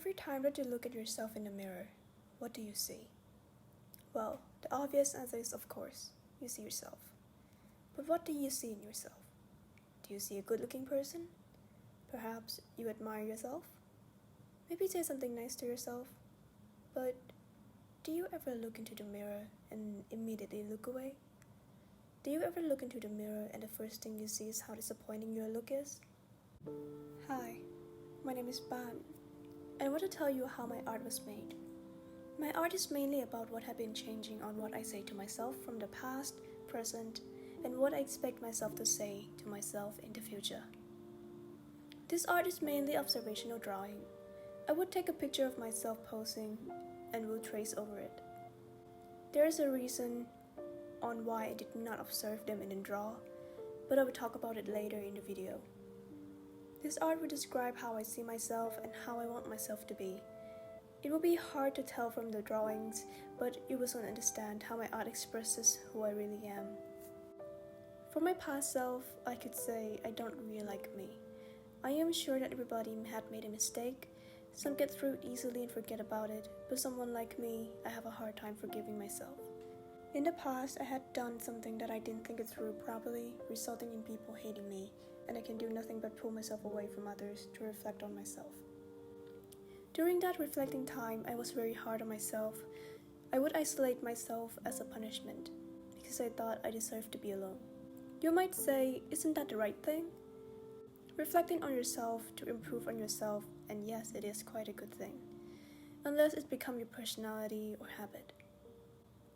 Every time that you look at yourself in the mirror, what do you see? Well, the obvious answer is of course, you see yourself. But what do you see in yourself? Do you see a good-looking person? Perhaps you admire yourself? Maybe say something nice to yourself. But do you ever look into the mirror and immediately look away? Do you ever look into the mirror and the first thing you see is how disappointing your look is? Hi, my name is Baan, and I want to tell you how my art was made. My art is mainly about what have been changing on what I say to myself from the past, present, and what I expect myself to say to myself in the future. This art is mainly observational drawing. I would take a picture of myself posing and will trace over it. There is a reason on why I did not observe them and then draw, but I will talk about it later in the video. This art will describe how I see myself and how I want myself to be. It will be hard to tell from the drawings, but you will soon understand how my art expresses who I really am. For my past self, I could say I don't really like me. I am sure that everybody had made a mistake. Some get through it easily and forget about it, but someone like me, I have a hard time forgiving myself. In the past, I had done something that I didn't think it through properly, resulting in people hating me, and I can do nothing but pull myself away from others to reflect on myself. During that reflecting time, I was very hard on myself. I would isolate myself as a punishment, because I thought I deserved to be alone. You might say, isn't that the right thing? Reflecting on yourself to improve on yourself, and yes, it is quite a good thing, unless it's become your personality or habit.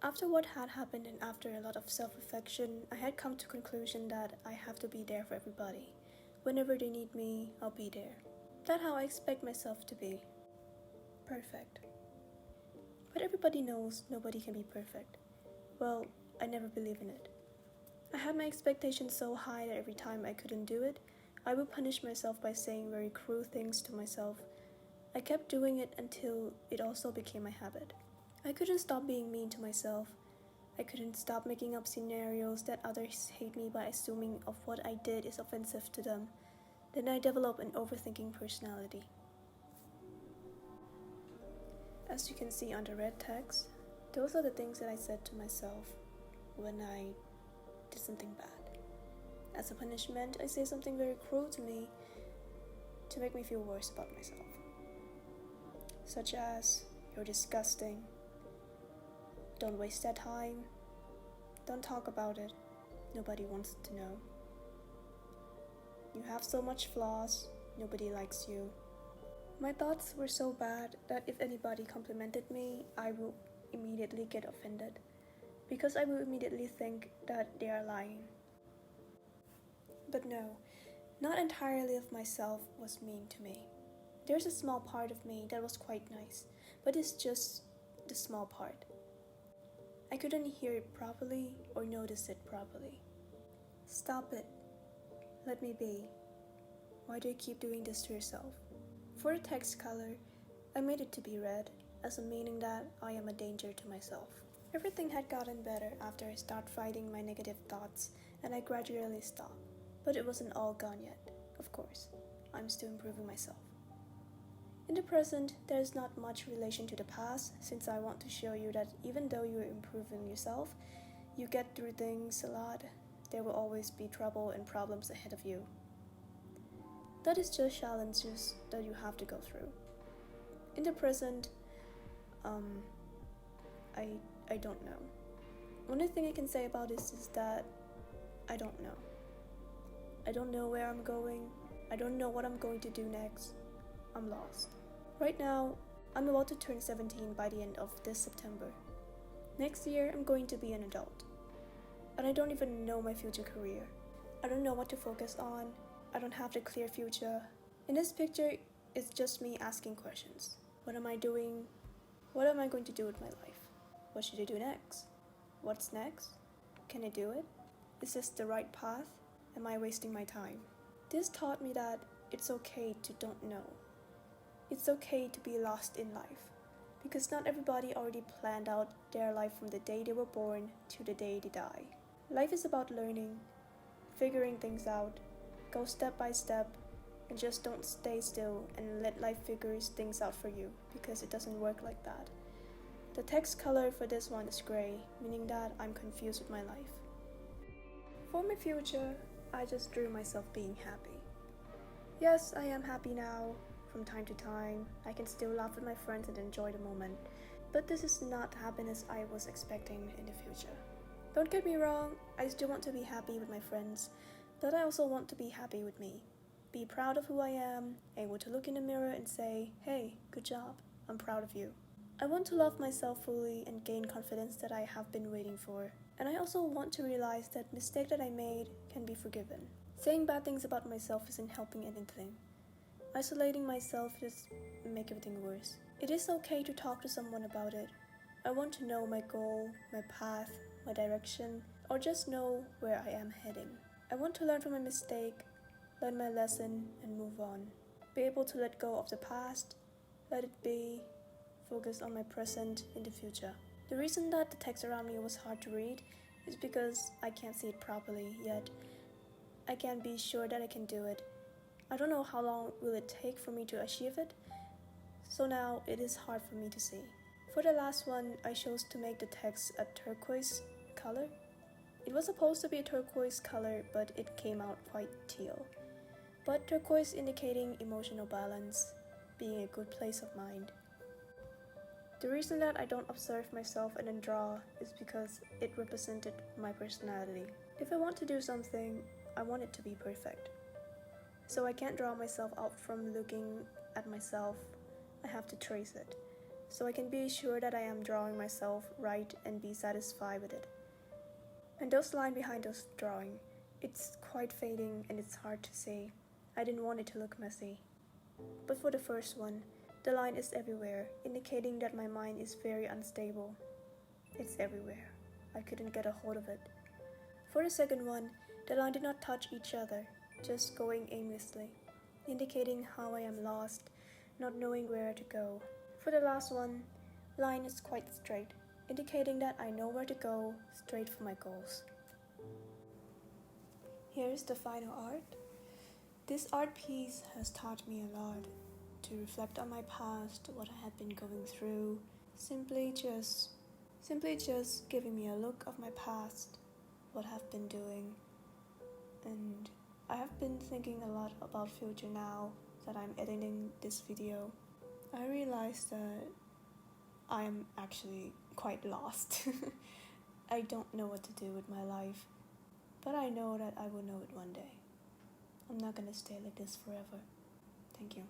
After what had happened and after a lot of self-reflection, I had come to the conclusion that I have to be there for everybody. Whenever they need me, I'll be there. That's how I expect myself to be. Perfect. But everybody knows nobody can be perfect. Well, I never believe in it. I had my expectations so high that every time I couldn't do it, I would punish myself by saying very cruel things to myself. I kept doing it until it also became my habit. I couldn't stop being mean to myself. I couldn't stop making up scenarios that others hate me by assuming of what I did is offensive to them. Then I developed an overthinking personality. As you can see on the red text, those are the things that I said to myself when I did something bad. As a punishment, I say something very cruel to me to make me feel worse about myself. Such as, you're disgusting, don't waste that time, don't talk about it, nobody wants to know. You have so much flaws, nobody likes you. My thoughts were so bad that if anybody complimented me, I would immediately get offended, because I would immediately think that they are lying. But no, not entirely of myself was mean to me. There's a small part of me that was quite nice, but it's just the small part. I couldn't hear it properly or notice it properly. Stop it. Let me be. Why do you keep doing this to yourself? For the text color, I made it to be red, as a meaning that I am a danger to myself. Everything had gotten better after I started fighting my negative thoughts, and I gradually stopped. But it wasn't all gone yet, of course. I'm still improving myself. In the present, there is not much relation to the past, since I want to show you that even though you are improving yourself, you get through things a lot, there will always be trouble and problems ahead of you. That is just challenges that you have to go through. In the present, I don't know. Only thing I can say about this is that I don't know. I don't know where I'm going. I don't know what I'm going to do next. I'm lost. Right now, I'm about to turn 17 by the end of this September. Next year, I'm going to be an adult. And I don't even know my future career. I don't know what to focus on. I don't have a clear future. In this picture, it's just me asking questions. What am I doing? What am I going to do with my life? What should I do next? What's next? Can I do it? Is this the right path? Am I wasting my time? This taught me that it's okay to don't know. It's okay to be lost in life, because not everybody already planned out their life from the day they were born to the day they die. Life is about learning, figuring things out, go step by step, and just don't stay still and let life figure things out for you, because it doesn't work like that. The text color for this one is gray, meaning that I'm confused with my life. For my future, I just drew myself being happy. Yes, I am happy now. From time to time, I can still laugh with my friends and enjoy the moment. But this is not the happiness I was expecting in the future. Don't get me wrong, I still want to be happy with my friends, but I also want to be happy with me. Be proud of who I am, able to look in the mirror and say, hey, good job, I'm proud of you. I want to love myself fully and gain confidence that I have been waiting for. And I also want to realize that mistake that I made can be forgiven. Saying bad things about myself isn't helping anything. Isolating myself just make everything worse. It is okay to talk to someone about it. I want to know my goal, my path, my direction, or just know where I am heading. I want to learn from my mistake, learn my lesson, and move on. Be able to let go of the past, let it be, focus on my present in the future. The reason that the text around me was hard to read is because I can't see it properly yet. I can't be sure that I can do it. I don't know how long will it take for me to achieve it, so now it is hard for me to see. For the last one, I chose to make the text a turquoise color. It was supposed to be a turquoise color, but it came out quite teal. But turquoise indicating emotional balance, being a good place of mind. The reason that I don't observe myself and then draw is because it represented my personality. If I want to do something, I want it to be perfect. So I can't draw myself out from looking at myself. I have to trace it, so I can be sure that I am drawing myself right and be satisfied with it. And those lines behind those drawing, it's quite fading and it's hard to see. I didn't want it to look messy. But for the first one, the line is everywhere, indicating that my mind is very unstable. It's everywhere. I couldn't get a hold of it. For the second one, the line did not touch each other, just going aimlessly, indicating how I am lost, not knowing where to go. For the last one, line is quite straight, indicating that I know where to go, straight for my goals. Here's the final art. This art piece has taught me a lot. To reflect on my past, what I have been going through, simply just giving me a look of my past, what I've been doing. And I have been thinking a lot about future now that I'm editing this video. I realized that I am actually quite lost. I don't know what to do with my life, but I know that I will know it one day. I'm not gonna stay like this forever. Thank you.